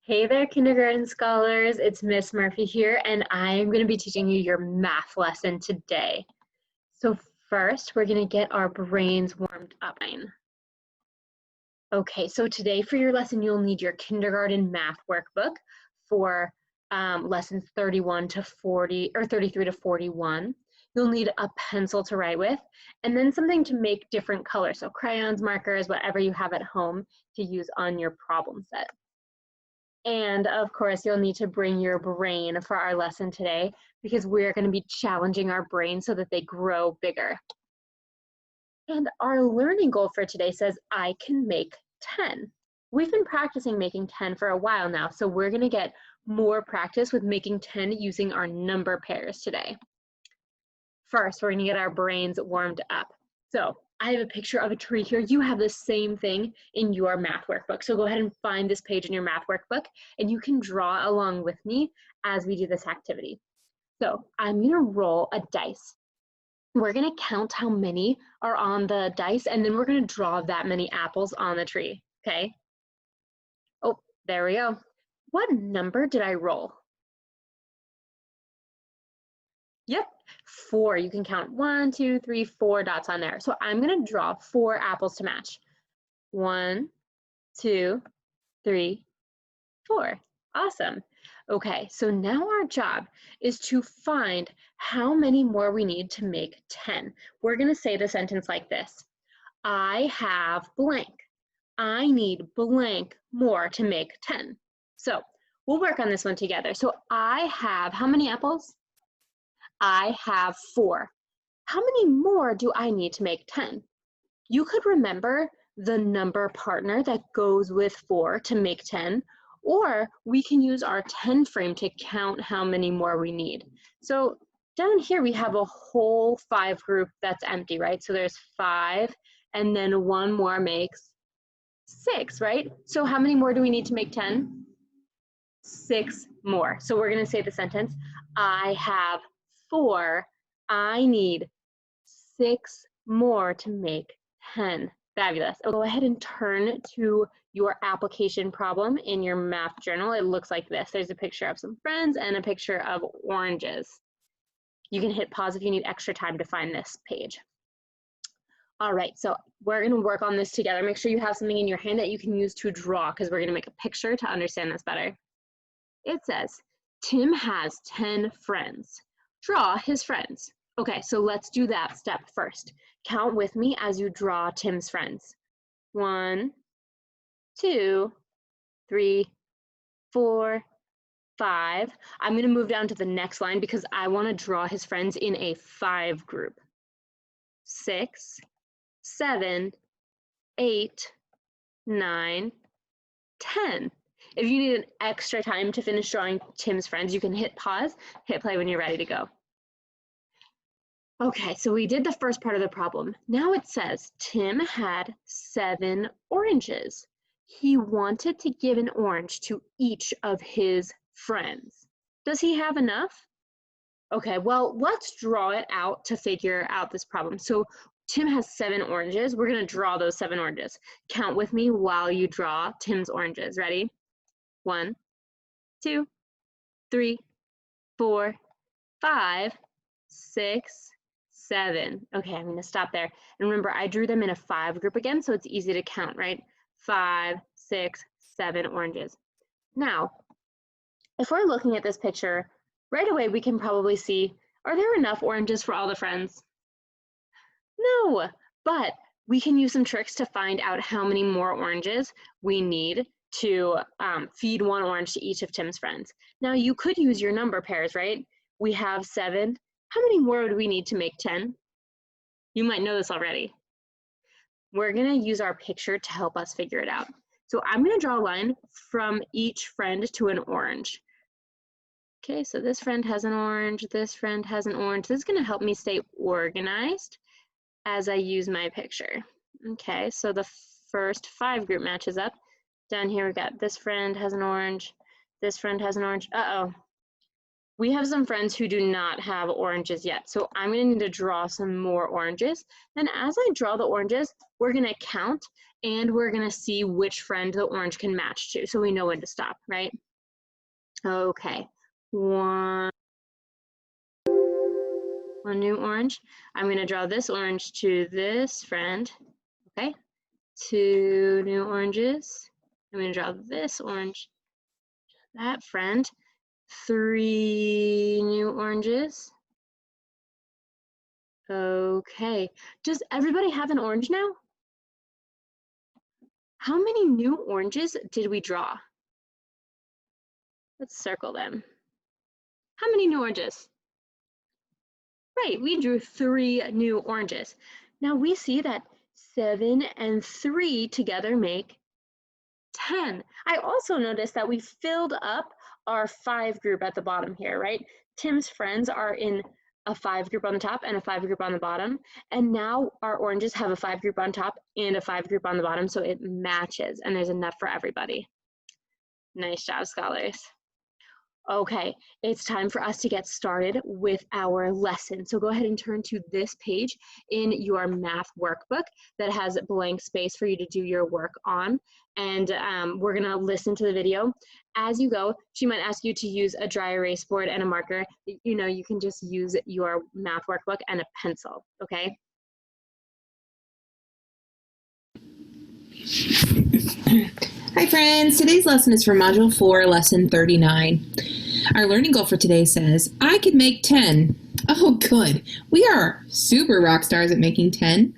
Hey there, kindergarten scholars. It's Miss Murphy here, and I'm going to be teaching you your math lesson today. So first, we're going to get our brains warmed up. Okay, so today for your lesson, you'll need your kindergarten math workbook for lessons 31 to 40, or 33 to 41. You'll need a pencil to write with, and then something to make different colors. So crayons, markers, whatever you have at home to use on your problem set. And of course, you'll need to bring your brain for our lesson today because we're going to be challenging our brain so that they grow bigger. And our learning goal for today says, I can make 10. We've been practicing making 10 for a while now, so we're going to get more practice with making 10 using our number pairs today. First, we're going to get our brains warmed up. So I have a picture of a tree here. You have the same thing in your math workbook. So go ahead and find this page in your math workbook and you can draw along with me as we do this activity. So I'm gonna roll a dice. We're gonna count how many are on the dice and then we're gonna draw that many apples on the tree, okay? Oh, there we go. What number did I roll? Yep, 4. You can count 1, 2, 3, 4 dots on there. So I'm gonna draw 4 apples to match. 1, 2, 3, 4. Awesome. Okay, so now our job is to find how many more we need to make 10. We're gonna say the sentence like this. I have blank. I need blank more to make 10. So we'll work on this one together. So I have, how many apples? I have 4. How many more do I need to make 10? You could remember the number partner that goes with 4 to make 10, or we can use our 10 frame to count how many more we need. So down here we have a whole 5 group that's empty, right? So there's 5, and then 1 more makes 6, right? So how many more do we need to make 10? 6 more. So we're going to say the sentence, I have 4. I need 6 more to make 10. Fabulous. I'll go ahead and turn to your application problem in your math journal. It looks like this. There's a picture of some friends and a picture of oranges. You can hit pause if you need extra time to find this page. All right, so we're going to work on this together. Make sure you have something in your hand that you can use to draw because we're going to make a picture to understand this better. It says, Tim has 10 friends. Draw his friends. Okay, so let's do that step first. Count with me as you draw Tim's friends. 1, 2, 3, 4, 5. I'm going to move down to the next line because I want to draw his friends in a 5 group. 6, 7, 8, 9, 10. If you need an extra time to finish drawing Tim's friends, you can hit pause, hit play when you're ready to go. Okay, so we did the first part of the problem. Now it says Tim had 7 oranges. He wanted to give an orange to each of his friends. Does he have enough? Okay, well, let's draw it out to figure out this problem. So Tim has 7 oranges. We're going to draw those 7 oranges. Count with me while you draw Tim's oranges. Ready? 1, 2, 3, 4, 5, 6, 7. Okay, I'm going to stop there. And remember, I drew them in a 5 group again, so it's easy to count, right? 5, 6, 7 oranges. Now, if we're looking at this picture, right away we can probably see, are there enough oranges for all the friends? No, but we can use some tricks to find out how many more oranges we need to feed 1 orange to each of Tim's friends. Now you could use your number pairs, right? We have 7. How many more would we need to make 10? You might know this already. We're gonna use our picture to help us figure it out. So I'm gonna draw a line from each friend to an orange. Okay, so this friend has an orange, this friend has an orange. This is gonna help me stay organized as I use my picture. Okay, so the first 5 group matches up. Down here we got this friend has an orange, this friend has an orange. Uh-oh, we have some friends who do not have oranges yet. So I'm going to need to draw some more oranges. And as I draw the oranges, we're going to count and we're going to see which friend the orange can match to. So we know when to stop, right? Okay. One new orange. I'm going to draw this orange to this friend. Okay. 2 new oranges. I'm going to draw this orange to that friend. 3 new oranges. Okay. Does everybody have an orange now? How many new oranges did we draw? Let's circle them. How many new oranges? Right, we drew 3 new oranges. Now we see that 7 and 3 together make 10. I also noticed that we filled up our 5 group at the bottom here, right? Tim's friends are in a 5 group on the top and a 5 group on the bottom. And now our oranges have a 5 group on top and a 5 group on the bottom, so it matches and there's enough for everybody. Nice job, scholars. Okay, it's time for us to get started with our lesson. So go ahead and turn to this page in your math workbook that has blank space for you to do your work on. And we're gonna listen to the video. As you go, she might ask you to use a dry erase board and a marker. You know, you can just use your math workbook and a pencil, okay? Hi friends, today's lesson is for Module 4, Lesson 39. Our learning goal for today says, I could make 10. Oh good, we are super rock stars at making 10.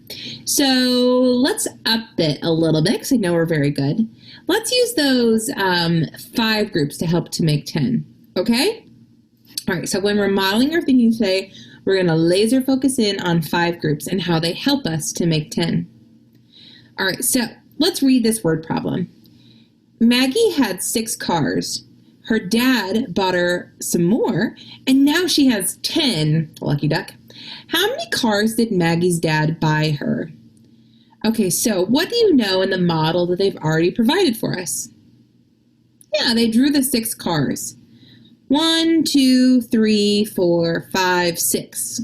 So let's up it a little bit because I know we're very good. Let's use those 5 groups to help to make 10, okay? All right, so when we're modeling our thinking today, we're gonna laser focus in on 5 groups and how they help us to make 10. All right, so let's read this word problem. Maggie had 6 cars. Her dad bought her some more, and now she has 10. Lucky duck. How many cars did Maggie's dad buy her? Okay, so what do you know in the model that they've already provided for us? Yeah, they drew the 6 cars. 1, 2, 3, 4, 5, 6.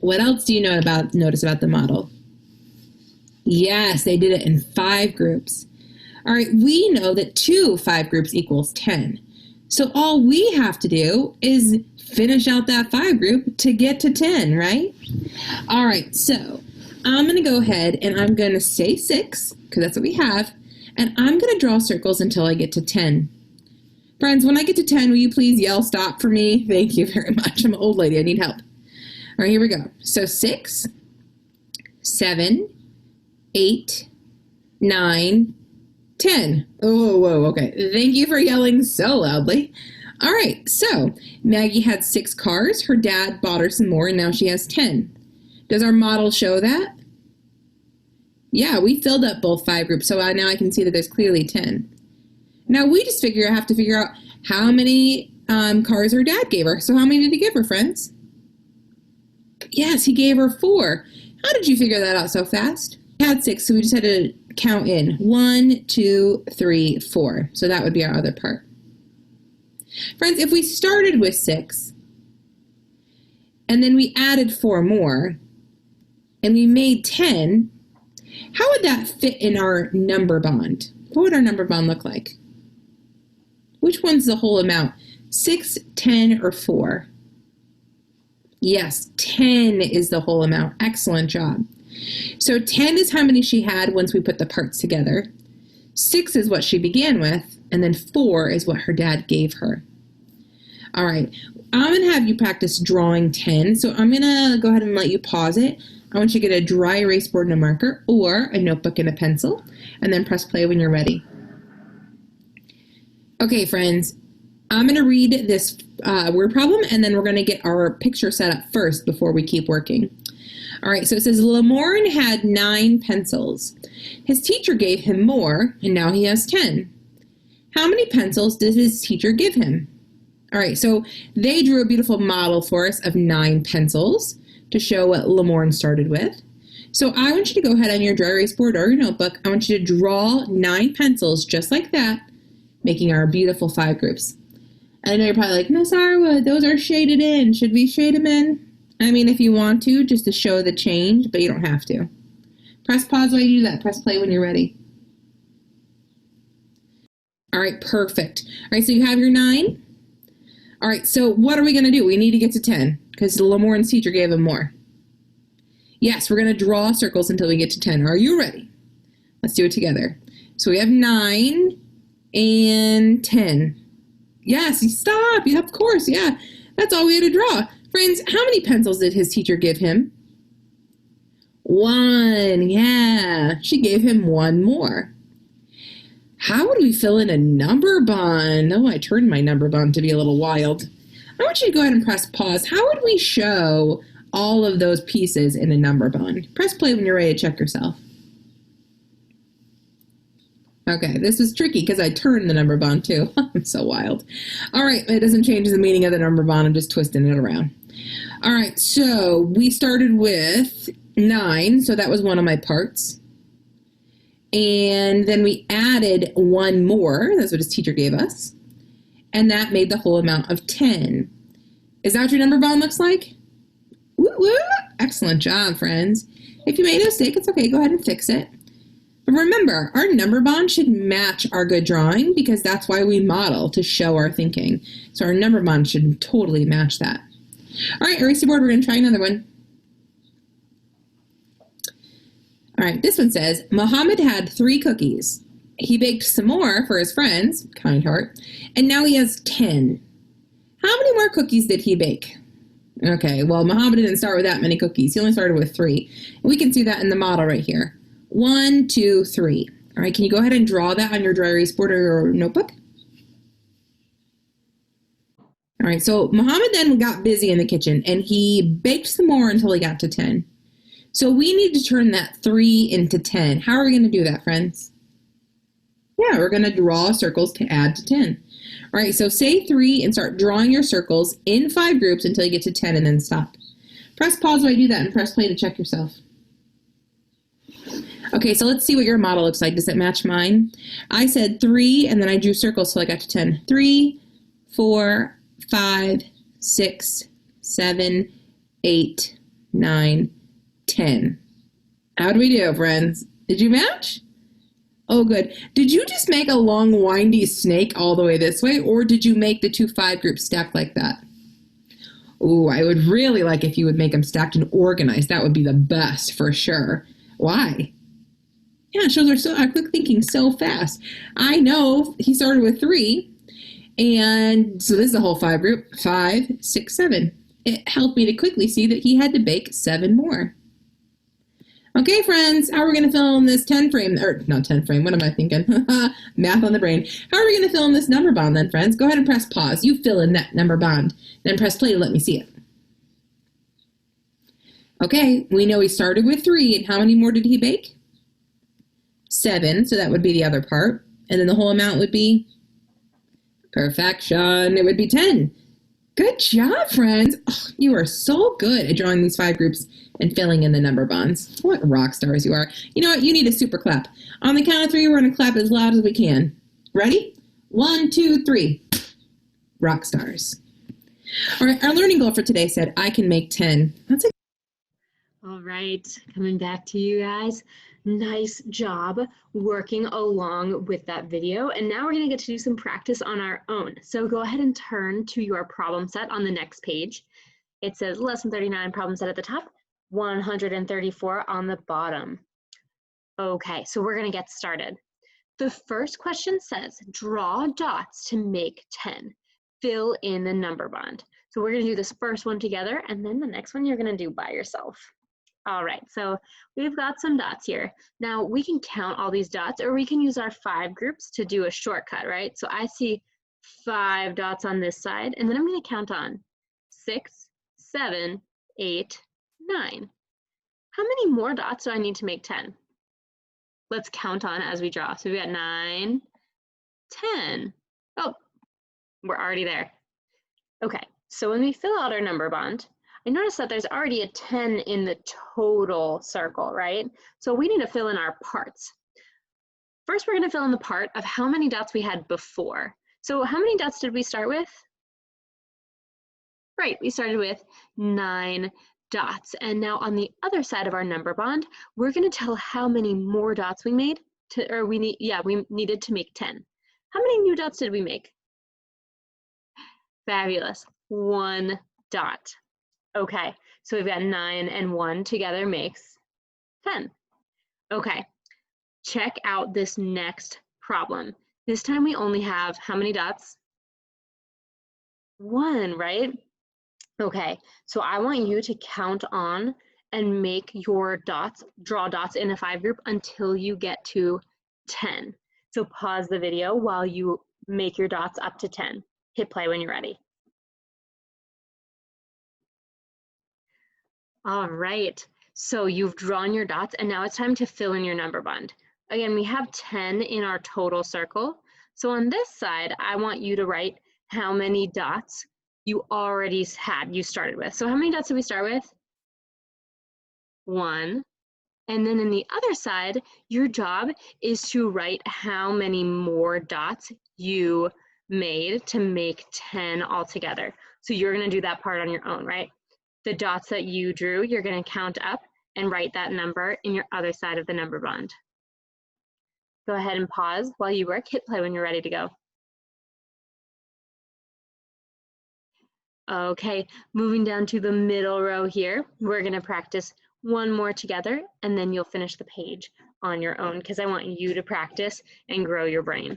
What else do you know notice about the model? Yes, they did it in 5 groups. All right, we know that 2 5 groups equals 10. So all we have to do is finish out that 5 group to get to 10, right? All right, so I'm going to go ahead and I'm going to say 6, because that's what we have, and I'm going to draw circles until I get to 10. Friends, when I get to 10, will you please yell stop for me? Thank you very much. I'm an old lady. I need help. All right, here we go. So 6, 7, 8, 9, 10. Oh, whoa, okay. Thank you for yelling so loudly. All right, so Maggie had 6 cars. Her dad bought her some more, and now she has 10. Does our model show that? Yeah, we filled up both 5 groups, so now I can see that there's clearly 10. Now we just have to figure out how many cars her dad gave her. So how many did he give her, friends? Yes, he gave her 4. How did you figure that out so fast? We had 6, so we just had to count in 1, 2, 3, 4. So that would be our other part. Friends, if we started with 6 and then we added 4 more and we made 10, how would that fit in our number bond? What would our number bond look like? Which one's the whole amount? 6, 10, or 4? Yes, 10 is the whole amount. Excellent job. So 10 is how many she had once we put the parts together. 6 is what she began with, and then 4 is what her dad gave her. All right, I'm going to have you practice drawing 10, so I'm going to go ahead and let you pause it. I want you to get a dry erase board and a marker, or a notebook and a pencil, and then press play when you're ready. Okay, friends, I'm going to read this word problem, and then we're going to get our picture set up first before we keep working. All right, so it says, Lamorne had 9 pencils. His teacher gave him more, and now he has 10. How many pencils did his teacher give him? All right, so they drew a beautiful model for us of 9 pencils to show what Lamorne started with. So I want you to go ahead on your dry erase board or your notebook. I want you to draw 9 pencils just like that, making our beautiful 5 groups. I know you're probably like, no, Sarah, those are shaded in. Should we shade them in? I mean, if you want to, just to show the change, but you don't have to. Press pause while you do that. Press play when you're ready. All right, perfect. All right, so you have your 9. All right, so what are we going to do? We need to get to 10 because Lamorne's teacher gave him more. Yes, we're going to draw circles until we get to 10. Are you ready? Let's do it together. So we have 9 and 10. Yes, stop. Yeah, of course. Yeah, that's all we had to draw. Friends, how many pencils did his teacher give him? 1. Yeah, she gave him 1 more. How would we fill in a number bond? Oh, I turned my number bond to be a little wild. I want you to go ahead and press pause. How would we show all of those pieces in a number bond? Press play when you're ready to check yourself. Okay, this is tricky because I turned the number bond too. I'm so wild. All right, it doesn't change the meaning of the number bond. I'm just twisting it around. All right, so we started with 9, so that was one of my parts. And then we added 1 more. That's what his teacher gave us. And that made the whole amount of 10. Is that what your number bond looks like? Woo woo! Excellent job, friends. If you made a mistake, it's okay. Go ahead and fix it. But remember, our number bond should match our good drawing because that's why we model, to show our thinking. So our number bond should totally match that. All right, erase the board. We're going to try another one. All right, this one says, Muhammad had 3 cookies. He baked some more for his friends, kind heart, and now he has 10. How many more cookies did he bake? Okay, well, Muhammad didn't start with that many cookies. He only started with 3. We can see that in the model right here. 1, 2, 3. All right, can you go ahead and draw that on your dry erase board or your notebook? All right, so Muhammad then got busy in the kitchen, and he baked some more until he got to 10. So we need to turn that 3 into 10. How are we going to do that, friends? Yeah, we're going to draw circles to add to 10. All right, so say 3 and start drawing your circles in 5 groups until you get to 10 and then stop. Press pause while you do that and press play to check yourself. Okay, so let's see what your model looks like. Does it match mine? I said 3 and then I drew circles till I got to 10. 3, 4, 5, 6, 7, 8, 9, 10. How do we do, friends? Did you match? Oh, good. Did you just make a long, windy snake all the way this way, or did you make the 2 5 groups stacked like that? Ooh, I would really like if you would make them stacked and organized. That would be the best for sure. Why? Yeah, it shows our quick thinking so fast. I know he started with 3, and so this is the whole 5 group. 5, 6, 7. It helped me to quickly see that he had to bake 7 more. Okay, friends, how are we going to fill in this 10 frame, or not 10 frame, what am I thinking? Math on the brain. How are we going to fill in this number bond then, friends? Go ahead and press pause. You fill in that number bond. Then press play to let me see it. Okay, we know he started with 3, and how many more did he bake? 7, so that would be the other part. And then the whole amount would be perfection. It would be 10. Good job, friends. Oh, you are so good at drawing these 5 groups and filling in the number bonds. What rock stars you are. You know what? You need a super clap. On the count of 3, we're going to clap as loud as we can. Ready? 1, 2, 3. Rock stars. All right, our learning goal for today said, I can make 10. That's a All right, coming back to you guys. Nice job working along with that video. And now we're going to get to do some practice on our own. So go ahead and turn to your problem set on the next page. It says lesson 39 problem set at the top, 134 on the bottom. Okay, so we're going to get started. The first question says, draw dots to make 10. Fill in the number bond. So we're going to do this first one together, and then the next one you're going to do by yourself. All right, so we've got some dots here. Now we can count all these dots, or we can use our 5 groups to do a shortcut, right? So I see 5 dots on this side, and then I'm going to count on 6, 7, 8, 9. How many more dots do I need to make 10? Let's count on as we draw. So we got 9, 10. Oh, we're already there. Okay, so when we fill out our number bond, I notice that there's already a 10 in the total circle, right? So we need to fill in our parts. First, we're going to fill in the part of how many dots we had before. So how many dots did we start with? Right, we started with 9 dots. And now on the other side of our number bond, we're going to tell how many more dots we made we needed to make 10. How many new dots did we make? Fabulous. 1 dot. Okay, so we've got 9 and 1 together makes 10. Okay, check out this next problem. This time we only have how many dots? 1, right? Okay, so I want you to count on and make your dots, draw dots in a 5 group until you get to 10. So pause the video while you make your dots up to 10. Hit play when you're ready. All right, so you've drawn your dots and now it's time to fill in your number bond. Again, we have 10 in our total circle. So on this side, I want you to write how many dots you already you started with. So how many dots did we start with? 1. And then in the other side, your job is to write how many more dots you made to make 10 altogether. So you're going to do that part on your own, right? The dots that you drew, you're going to count up and write that number in your other side of the number bond. Go ahead and pause while you work. Hit play when you're ready to go. Okay, moving down to the middle row here, we're going to practice one more together and then you'll finish the page on your own because I want you to practice and grow your brain.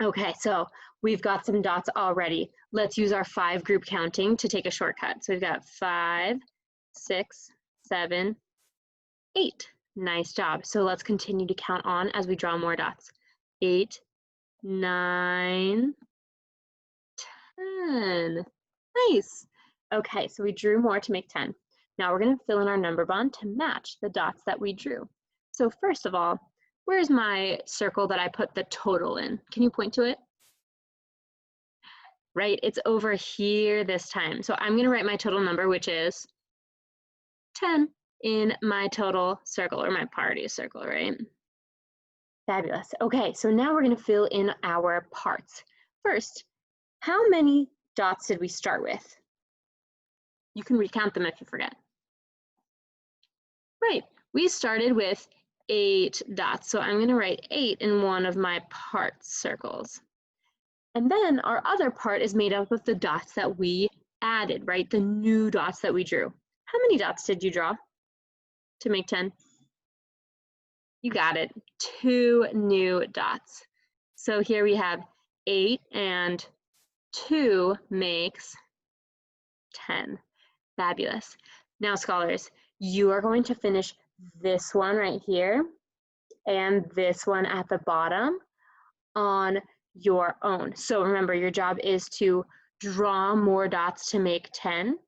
Okay, so we've got some dots already. Let's use our 5 group counting to take a shortcut. So we've got 5, 6, 7, 8. Nice job. So let's continue to count on as we draw more dots. 8, 9, 10. Nice. Okay, so we drew more to make 10. Now we're going to fill in our number bond to match the dots that we drew. So first of all, where's my circle that I put the total in? Can you point to it? Right, it's over here this time. So I'm going to write my total number, which is 10 in my total circle, or my party circle, right? Fabulous. Okay, so now we're going to fill in our parts. First, how many dots did we start with? You can recount them if you forget. Right, we started with 8 dots. So I'm going to write 8 in one of my parts circles. And then our other part is made up of the dots that we added, right? The new dots that we drew. How many dots did you draw to make 10? You got it, 2 new dots. So here we have 8 and 2 makes 10. Fabulous. Now, scholars, you are going to finish this one right here and this one at the bottom on your own. So remember, your job is to draw more dots to make 10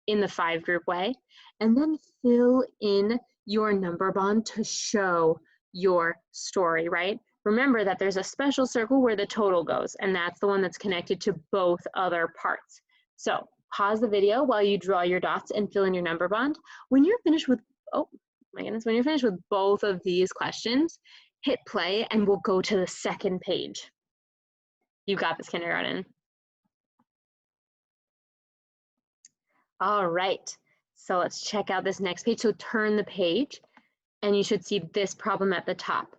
in the 5 group way, and then fill in your number bond to show your story, right? Remember that there's a special circle where the total goes, and that's the one that's connected to both other parts. So pause the video while you draw your dots and fill in your number bond. When you're finished with, oh my goodness, when you're finished with both of these questions, hit play and we'll go to the second page. You got this, kindergarten. All right, so let's check out this next page. So turn the page and you should see this problem at the top.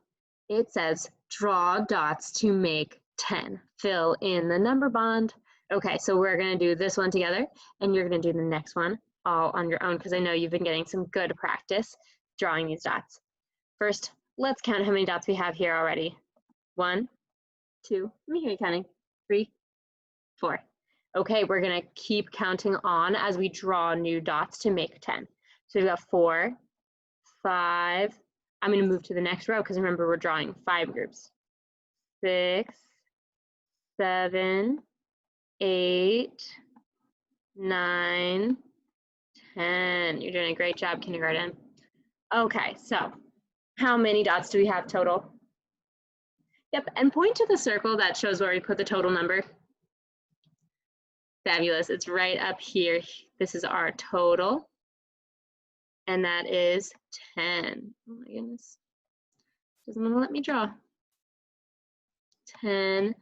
It says, draw dots to make 10. Fill in the number bond. Okay, so we're gonna do this one together and you're gonna do the next one all on your own because I know you've been getting some good practice drawing these dots. First, let's count how many dots we have here already. 1, 2, let me hear you counting, 3, 4. Okay, we're gonna keep counting on as we draw new dots to make 10. So we've got 4, 5, I'm gonna move to the next row because remember we're drawing 5 groups. 6, 7, 8, 9, 10. You're doing a great job, kindergarten. Okay, so how many dots do we have total? Yep, and point to the circle that shows where we put the total number. Fabulous, it's right up here. This is our total, and that is 10. Oh my goodness, doesn't want to let me draw. 10.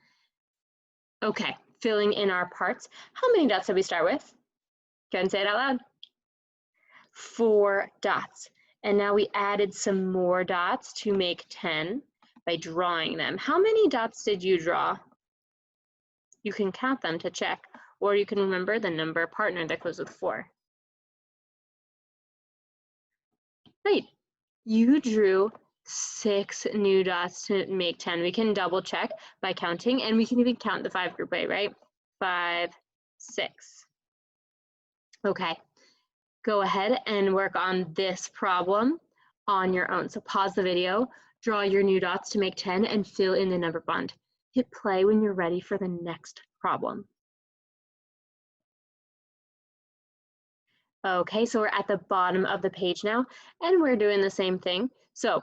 Okay, filling in our parts. How many dots did we start with? Go ahead and say it out loud. 4 dots. And now we added some more dots to make 10 by drawing them. How many dots did you draw? You can count them to check, or you can remember the number partner that goes with 4. Great. You drew 6 new dots to make 10. We can double check by counting, and we can even count the 5 group way, right? 5, 6. Okay. Go ahead and work on this problem on your own. So pause the video, draw your new dots to make 10, and fill in the number bond. Hit play when you're ready for the next problem. Okay, so we're at the bottom of the page now, and we're doing the same thing. So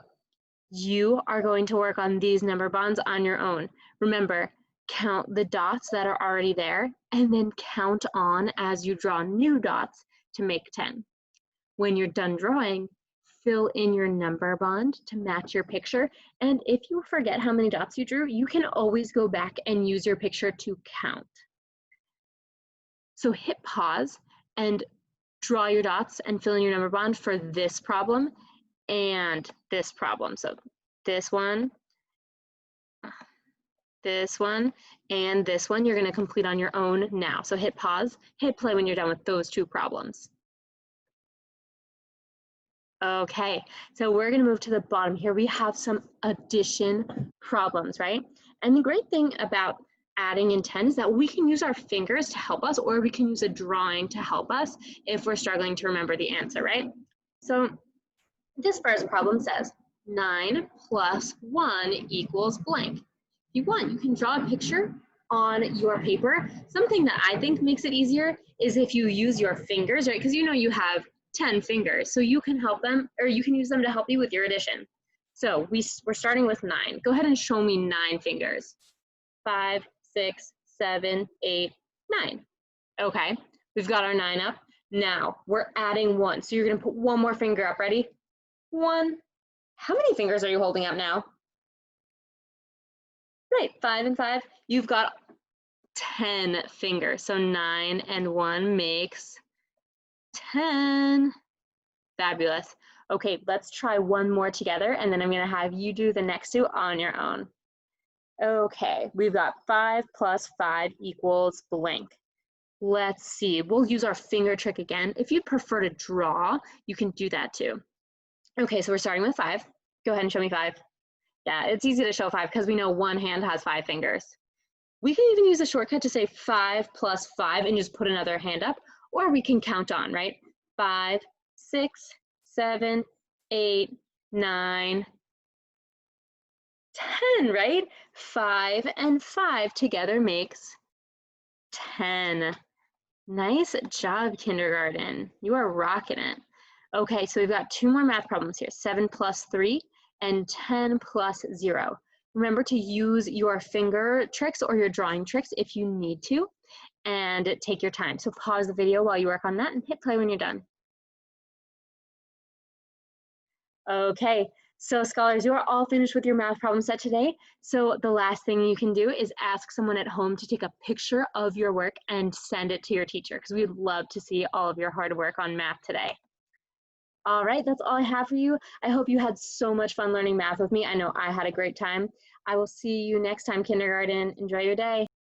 you are going to work on these number bonds on your own. Remember, count the dots that are already there, and then count on as you draw new dots to make 10. When you're done drawing, fill in your number bond to match your picture. And if you forget how many dots you drew, you can always go back and use your picture to count. So hit pause and draw your dots and fill in your number bond for this problem and this problem. So this one, and this one you're going to complete on your own now. So hit pause, hit play when you're done with those 2 problems. Okay, so we're going to move to the bottom here. We have some addition problems, right? And the great thing about adding in 10 is that we can use our fingers to help us, or we can use a drawing to help us if we're struggling to remember the answer, right? So this first problem says 9 plus 1 equals blank. If you want, you can draw a picture on your paper. Something that I think makes it easier is if you use your fingers, right? Because you know you have 10 fingers, so you can help them, or you can use them to help you with your addition. So we're starting with 9. Go ahead and show me 9 fingers. 5, 6, 7, 8, 9. Okay, we've got our 9 up. Now we're adding 1. So you're going to put 1 more finger up. Ready? 1. How many fingers are you holding up now? Right, 5 and 5. You've got 10 fingers. So 9 and 1 makes 10. Fabulous. Okay, let's try 1 more together, and then I'm going to have you do the next 2 on your own. Okay, we've got 5 plus 5 equals blank. Let's see, we'll use our finger trick again. If you'd prefer to draw, you can do that too. Okay, so we're starting with 5. Go ahead and show me 5. Yeah, it's easy to show 5 because we know one hand has 5 fingers. We can even use a shortcut to say 5 plus 5 and just put another hand up, or we can count on, right? 5, 6, 7, 8, 9, 10, right? 5 and 5 together makes 10. Nice job, kindergarten. You are rocking it. Okay, so we've got 2 more math problems here. 7 plus 3 and 10 plus 0. Remember to use your finger tricks or your drawing tricks if you need to, and take your time. So pause the video while you work on that and hit play when you're done. Okay, so scholars, you are all finished with your math problem set today. So the last thing you can do is ask someone at home to take a picture of your work and send it to your teacher, because we'd love to see all of your hard work on math today. All right, that's all I have for you. I hope you had so much fun learning math with me. I know I had a great time. I will see you next time, kindergarten. Enjoy your day.